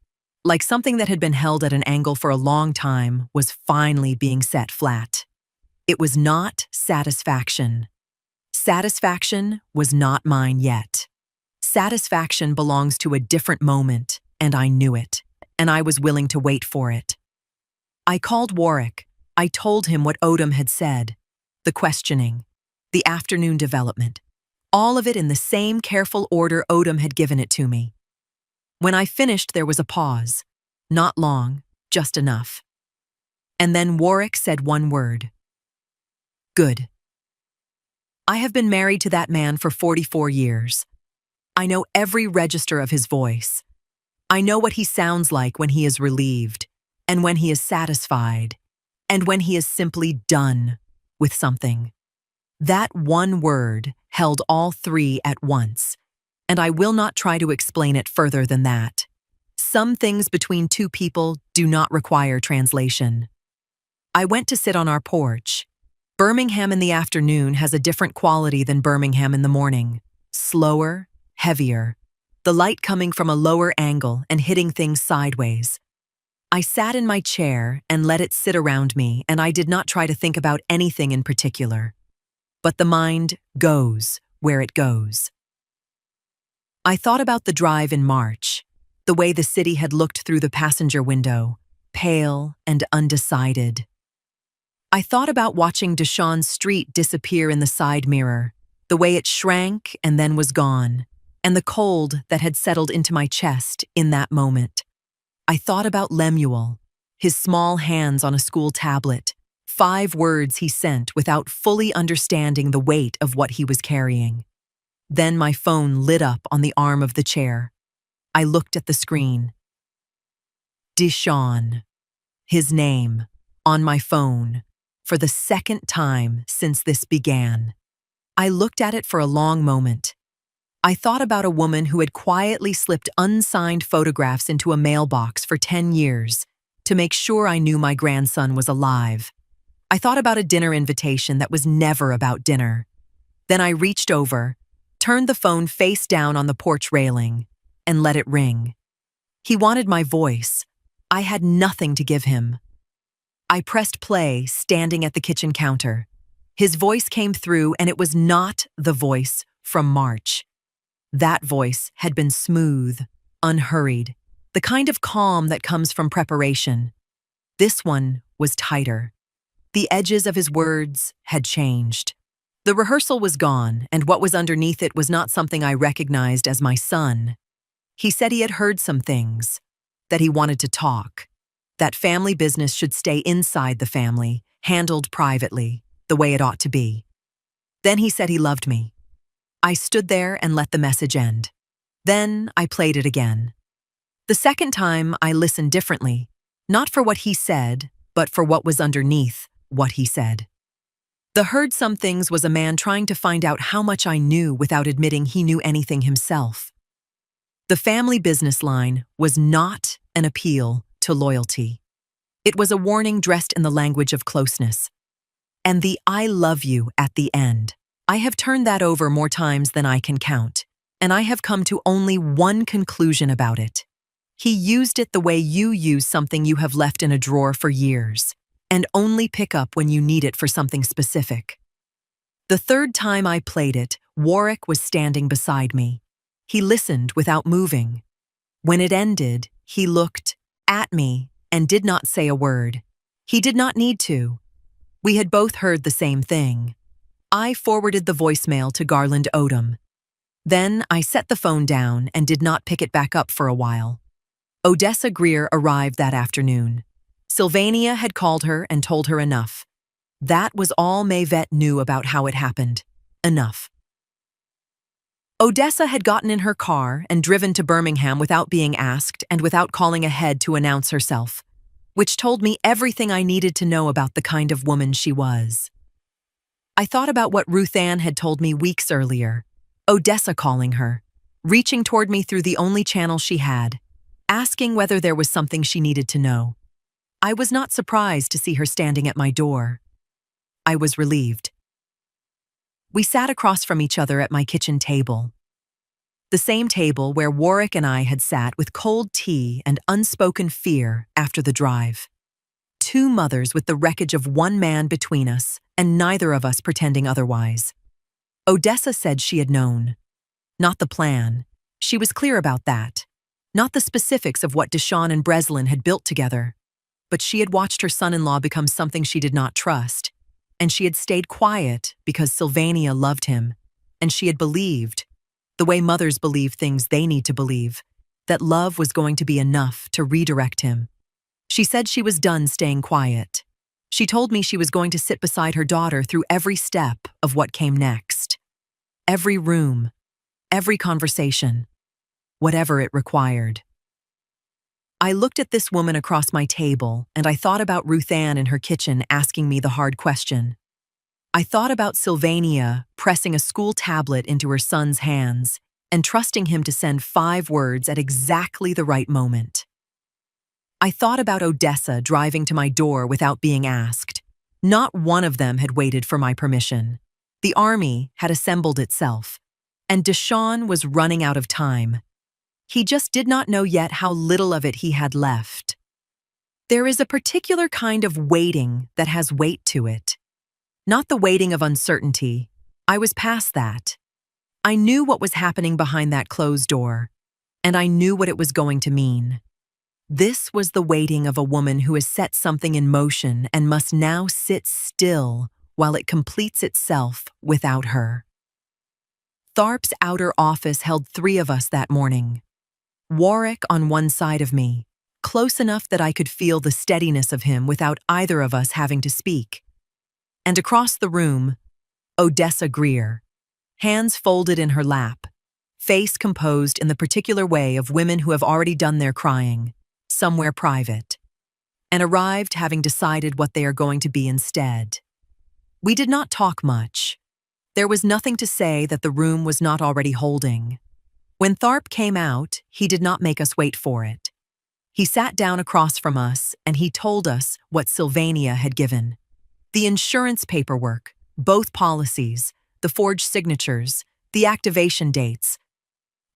like something that had been held at an angle for a long time was finally being set flat. It was not satisfaction. Satisfaction was not mine yet. Satisfaction belongs to a different moment, and I knew it, and I was willing to wait for it. I called Warwick. I told him what Odom had said, the questioning, the afternoon development, all of it in the same careful order Odom had given it to me. When I finished, there was a pause. Not long, just enough. And then Warwick said one word. Good. I have been married to that man for 44 years. I know every register of his voice. I know what he sounds like when he is relieved, and when he is satisfied, and when he is simply done with something. That one word held all three at once, and I will not try to explain it further than that. Some things between two people do not require translation. I went to sit on our porch. Birmingham in the afternoon has a different quality than Birmingham in the morning. Slower, heavier. the light coming from a lower angle and hitting things sideways. I sat in my chair and let it sit around me, and I did not try to think about anything in particular. But the mind goes where it goes. I thought about the drive in March, the way the city had looked through the passenger window, pale and undecided. I thought about watching Deshawn's street disappear in the side mirror, the way it shrank and then was gone, and the cold that had settled into my chest in that moment. I thought about Lemuel, his small hands on a school tablet, 5 words he sent without fully understanding the weight of what he was carrying. Then my phone lit up on the arm of the chair. I looked at the screen. Deshawn. His name, on my phone, for the second time since this began. I looked at it for a long moment. I thought about a woman who had quietly slipped unsigned photographs into a mailbox for 10 years to make sure I knew my grandson was alive. I thought about a dinner invitation that was never about dinner. Then I reached over, turned the phone face down on the porch railing, and let it ring. He wanted my voice. I had nothing to give him. I pressed play, standing at the kitchen counter. His voice came through, and it was not the voice from March. That voice had been smooth, unhurried, the kind of calm that comes from preparation. This one was tighter. The edges of his words had changed. The rehearsal was gone, and what was underneath it was not something I recognized as my son. He said he had heard some things, that he wanted to talk, that family business should stay inside the family, handled privately, the way it ought to be. Then he said he loved me. I stood there and let the message end. Then I played it again. The second time I listened differently, not for what he said, but for what was underneath what he said. The heard some things was a man trying to find out how much I knew without admitting he knew anything himself. The family business line was not an appeal to loyalty. It was a warning dressed in the language of closeness. And the "I love you" at the end. I have turned that over more times than I can count, and I have come to only one conclusion about it. He used it the way you use something you have left in a drawer for years, and only pick up when you need it for something specific. The third time I played it, Warwick was standing beside me. He listened without moving. When it ended, he looked at me and did not say a word. He did not need to. We had both heard the same thing. I forwarded the voicemail to Garland Odom. Then I set the phone down and did not pick it back up for a while. Odessa Greer arrived that afternoon. Sylvania had called her and told her enough. That was all Mayvette knew about how it happened. Enough. Odessa had gotten in her car and driven to Birmingham without being asked and without calling ahead to announce herself, which told me everything I needed to know about the kind of woman she was. I thought about what Ruth Ann had told me weeks earlier, Odessa calling her, reaching toward me through the only channel she had, asking whether there was something she needed to know. I was not surprised to see her standing at my door. I was relieved. We sat across from each other at my kitchen table. The same table where Warwick and I had sat with cold tea and unspoken fear after the drive. 2 mothers with the wreckage of 1 man between us, and neither of us pretending otherwise. Odessa said she had known. Not the plan. She was clear about that. Not the specifics of what Deshawn and Breslin had built together. But she had watched her son-in-law become something she did not trust. And she had stayed quiet because Sylvania loved him. And she had believed, the way mothers believe things they need to believe, that love was going to be enough to redirect him. She said she was done staying quiet. She told me she was going to sit beside her daughter through every step of what came next. Every room, every conversation, whatever it required. I looked at this woman across my table, and I thought about Ruth Ann in her kitchen asking me the hard question. I thought about Sylvania pressing a school tablet into her son's hands and trusting him to send 5 words at exactly the right moment. I thought about Odessa driving to my door without being asked. Not one of them had waited for my permission. The army had assembled itself, and Deshawn was running out of time. He just did not know yet how little of it he had left. There is a particular kind of waiting that has weight to it. Not the waiting of uncertainty. I was past that. I knew what was happening behind that closed door, and I knew what it was going to mean. This was the waiting of a woman who has set something in motion and must now sit still while it completes itself without her. Tharp's outer office held 3 of us that morning. Warwick on one side of me, close enough that I could feel the steadiness of him without either of us having to speak. And across the room, Odessa Greer, hands folded in her lap, face composed in the particular way of women who have already done their crying, somewhere private, and arrived having decided what they are going to be instead. We did not talk much. There was nothing to say that the room was not already holding. When Tharp came out, he did not make us wait for it. He sat down across from us and he told us what Sylvania had given. The insurance paperwork, both policies, the forged signatures, the activation dates,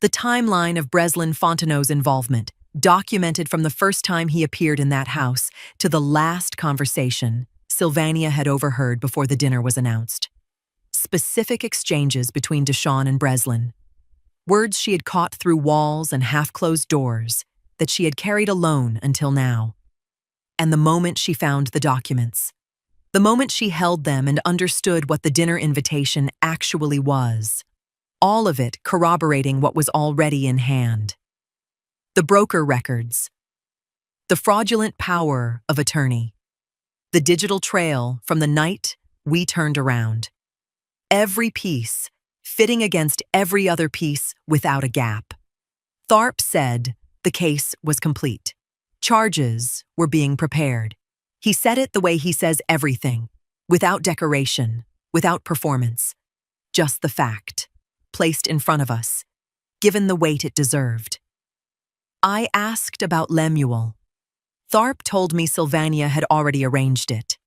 the timeline of Breslin Fontenot's involvement, documented from the first time he appeared in that house to the last conversation Sylvania had overheard before the dinner was announced. Specific exchanges between Deshawn and Breslin. Words she had caught through walls and half-closed doors that she had carried alone until now. And the moment she found the documents. The moment she held them and understood what the dinner invitation actually was. All of it corroborating what was already in hand. The broker records. The fraudulent power of attorney. The digital trail from the night we turned around. Every piece fitting against every other piece without a gap. Tharp said the case was complete. Charges were being prepared. He said it the way he says everything, without decoration, without performance. Just the fact, placed in front of us, given the weight it deserved. I asked about Lemuel. Tharp told me Sylvania had already arranged it.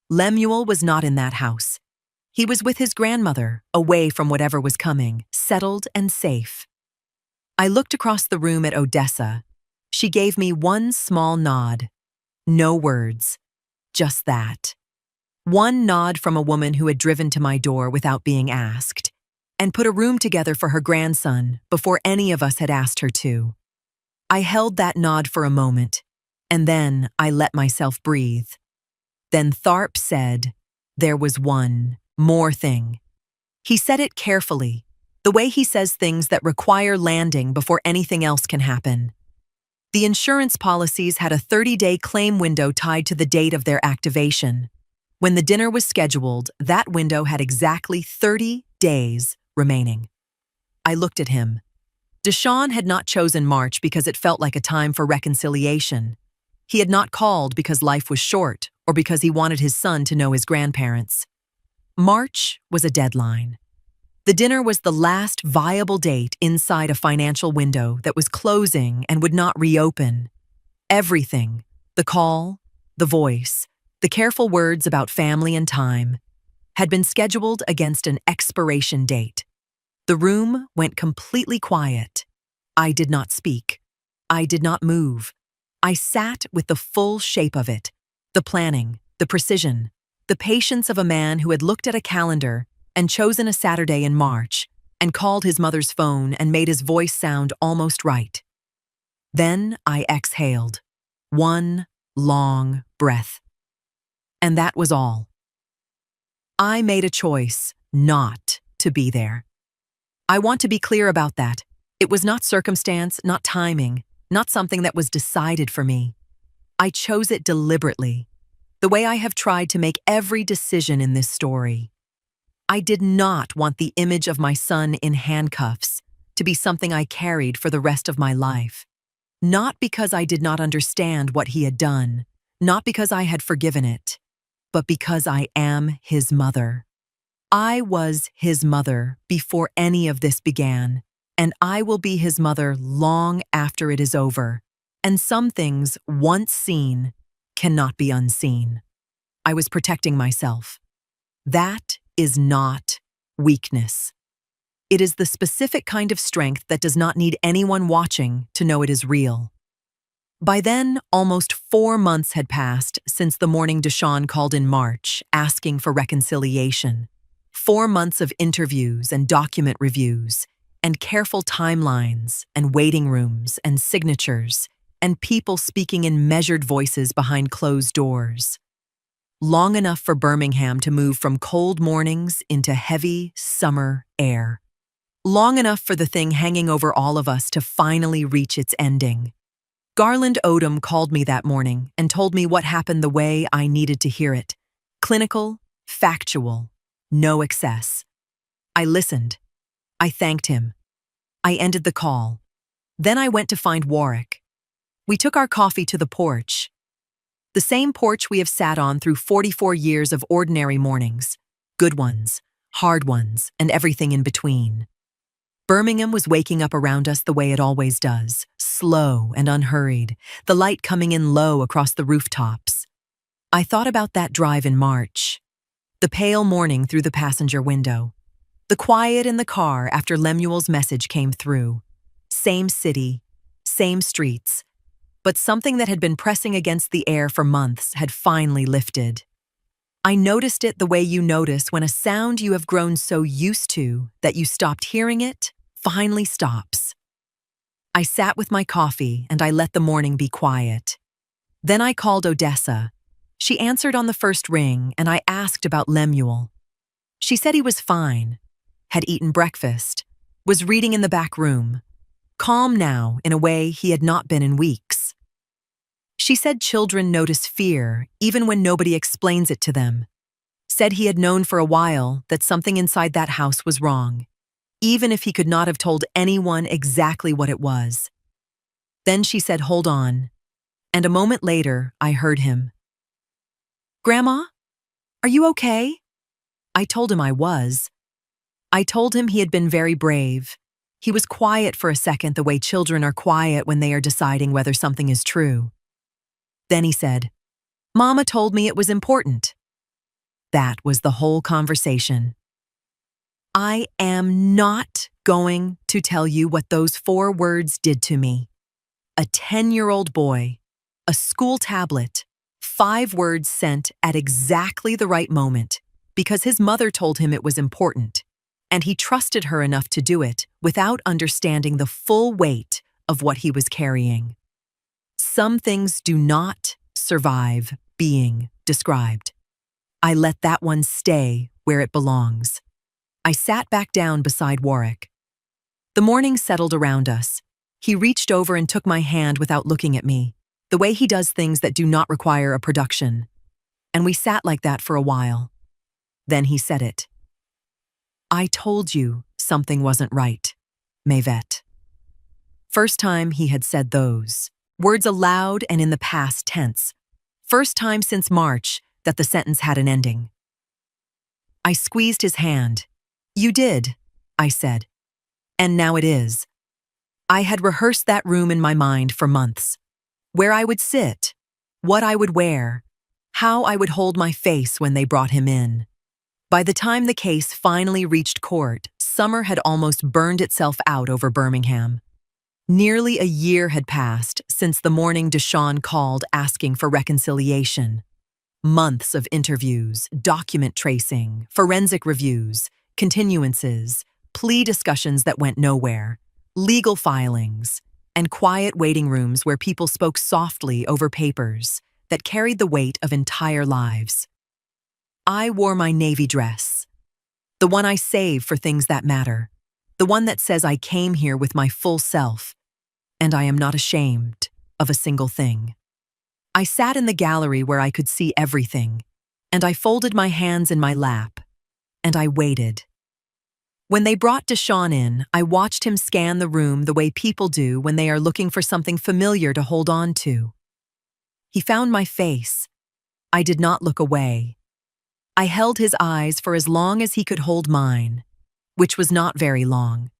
Lemuel was not in that house. He was with his grandmother, away from whatever was coming, settled and safe. I looked across the room at Odessa. She gave me one small nod. No words. Just that. One nod from a woman who had driven to my door without being asked, and put a room together for her grandson before any of us had asked her to. I held that nod for a moment, and then I let myself breathe. Then Tharp said, there was one more thing. He said it carefully, the way he says things that require landing before anything else can happen. The insurance policies had a 30-day claim window tied to the date of their activation. When the dinner was scheduled, that window had exactly 30 days remaining. I looked at him. Deshawn had not chosen March because it felt like a time for reconciliation. He had not called because life was short or because he wanted his son to know his grandparents. March was a deadline. The dinner was the last viable date inside a financial window that was closing and would not reopen. Everything, the call, the voice, the careful words about family and time, had been scheduled against an expiration date. The room went completely quiet. I did not speak. I did not move. I sat with the full shape of it, the planning, the precision, the patience of a man who had looked at a calendar and chosen a Saturday in March and called his mother's phone and made his voice sound almost right. Then I exhaled, one long breath. And that was all. I made a choice not to be there. I want to be clear about that. It was not circumstance, not timing, not something that was decided for me. I chose it deliberately, the way I have tried to make every decision in this story. I did not want the image of my son in handcuffs to be something I carried for the rest of my life. Not because I did not understand what he had done, not because I had forgiven it, but because I am his mother. I was his mother before any of this began, and I will be his mother long after it is over, and some things, once seen, cannot be unseen. I was protecting myself. That is not weakness. It is the specific kind of strength that does not need anyone watching to know it is real. By then, almost 4 months had passed since the morning Deshawn called in March, asking for reconciliation. 4 months of interviews and document reviews, and careful timelines, and waiting rooms, and signatures, and people speaking in measured voices behind closed doors. Long enough for Birmingham to move from cold mornings into heavy summer air. Long enough for the thing hanging over all of us to finally reach its ending. Garland Odom called me that morning and told me what happened the way I needed to hear it. Clinical, factual, no excess. I listened. I thanked him. I ended the call. Then I went to find Warwick. We took our coffee to the porch. The same porch we have sat on through 44 years of ordinary mornings. Good ones, hard ones, and everything in between. Birmingham was waking up around us the way it always does, slow and unhurried, the light coming in low across the rooftops. I thought about that drive in March. The pale morning through the passenger window. The quiet in the car after Lemuel's message came through. Same city, same streets, but something that had been pressing against the air for months had finally lifted. I noticed it the way you notice when a sound you have grown so used to that you stopped hearing it finally stops. I sat with my coffee and I let the morning be quiet. Then I called Odessa. She answered on the first ring and I asked about Lemuel. She said he was fine, had eaten breakfast, was reading in the back room, calm now in a way he had not been in weeks. She said children notice fear even when nobody explains it to them. Said he had known for a while that something inside that house was wrong, even if he could not have told anyone exactly what it was. Then she said, "Hold on," and a moment later I heard him. "Grandma, are you okay?" I told him I was. I told him he had been very brave. He was quiet for a second the way children are quiet when they are deciding whether something is true. Then he said, "Mama told me it was important." That was the whole conversation. I am not going to tell you what those 4 words did to me. A 10-year-old boy, a school tablet, 5 words sent at exactly the right moment because his mother told him it was important, and he trusted her enough to do it without understanding the full weight of what he was carrying. Some things do not survive being described. I let that one stay where it belongs. I sat back down beside Warwick. The morning settled around us. He reached over and took my hand without looking at me, the way he does things that do not require a production. And we sat like that for a while. Then he said it. "I told you something wasn't right, Mavette." First time he had said those words aloud and in the past tense. First time since March that the sentence had an ending. I squeezed his hand. "You did," I said. "And now it is." I had rehearsed that room in my mind for months. Where I would sit, what I would wear, how I would hold my face when they brought him in. By the time the case finally reached court, summer had almost burned itself out over Birmingham. Nearly a year had passed since the morning Deshawn called asking for reconciliation. Months of interviews, document tracing, forensic reviews, continuances, plea discussions that went nowhere, legal filings, and quiet waiting rooms where people spoke softly over papers that carried the weight of entire lives. I wore my navy dress, the one I save for things that matter, the one that says I came here with my full self, and I am not ashamed of a single thing. I sat in the gallery where I could see everything, and I folded my hands in my lap, and I waited. When they brought Deshawn in, I watched him scan the room the way people do when they are looking for something familiar to hold on to. He found my face. I did not look away. I held his eyes for as long as he could hold mine, which was not very long.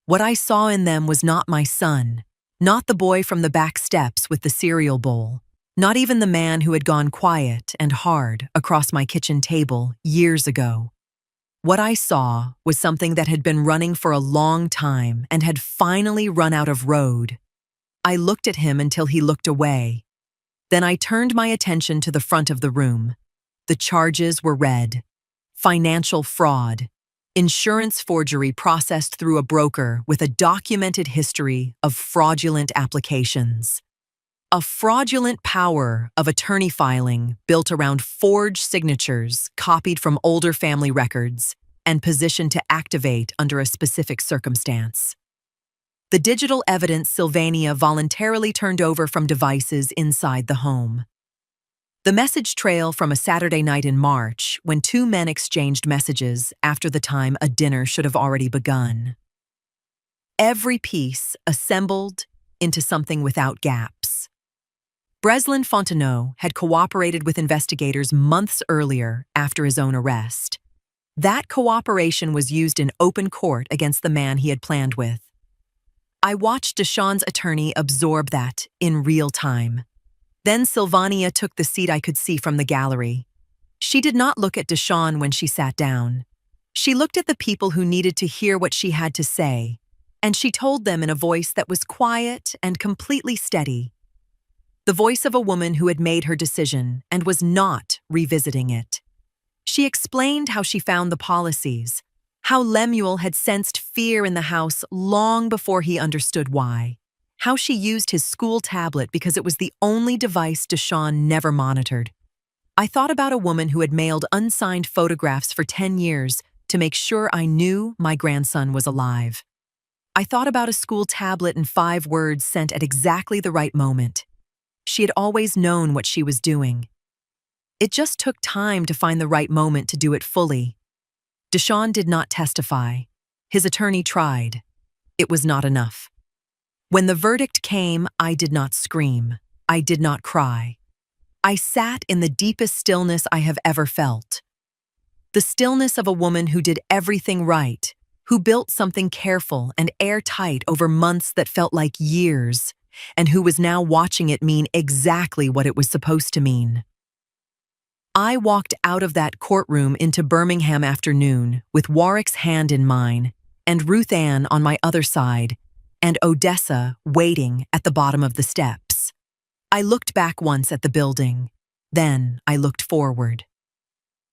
What I saw in them was not my son, not the boy from the back steps with the cereal bowl, not even the man who had gone quiet and hard across my kitchen table years ago. What I saw was something that had been running for a long time and had finally run out of road. I looked at him until he looked away. Then I turned my attention to the front of the room. The charges were read: financial fraud, insurance forgery processed through a broker with a documented history of fraudulent applications. A fraudulent power of attorney filing built around forged signatures copied from older family records and positioned to activate under a specific circumstance. The digital evidence Sylvania voluntarily turned over from devices inside the home. The message trail from a Saturday night in March when two men exchanged messages after the time a dinner should have already begun. Every piece assembled into something without gaps. Breslin Fontenot had cooperated with investigators months earlier after his own arrest. That cooperation was used in open court against the man he had planned with. I watched Deshawn's attorney absorb that in real time. Then Sylvania took the seat I could see from the gallery. She did not look at Deshawn when she sat down. She looked at the people who needed to hear what she had to say, and she told them in a voice that was quiet and completely steady. The voice of a woman who had made her decision and was not revisiting it. She explained how she found the policies, how Lemuel had sensed fear in the house long before he understood why, how she used his school tablet because it was the only device Deshawn never monitored. I thought about a woman who had mailed unsigned photographs for 10 years to make sure I knew my grandson was alive. I thought about a school tablet and 5 words sent at exactly the right moment. She had always known what she was doing. It just took time to find the right moment to do it fully. Deshawn did not testify. His attorney tried. It was not enough. When the verdict came, I did not scream. I did not cry. I sat in the deepest stillness I have ever felt. The stillness of a woman who did everything right, who built something careful and airtight over months that felt like years, and who was now watching it mean exactly what it was supposed to mean. I walked out of that courtroom into Birmingham afternoon with Warwick's hand in mine, and Ruth Ann on my other side, and Odessa waiting at the bottom of the steps. I looked back once at the building. Then I looked forward.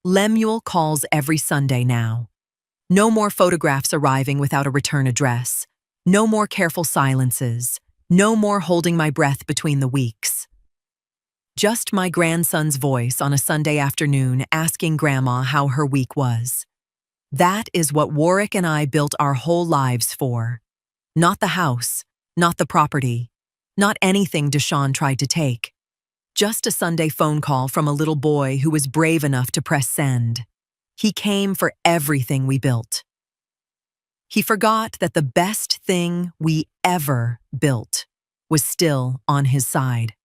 Lemuel calls every Sunday now. No more photographs arriving without a return address. No more careful silences. No more holding my breath between the weeks. Just my grandson's voice on a Sunday afternoon asking Grandma how her week was. That is what Warwick and I built our whole lives for. Not the house, not the property, not anything Deshawn tried to take. Just a Sunday phone call from a little boy who was brave enough to press send. He came for everything we built. He forgot that the best thing we ever built was still on his side.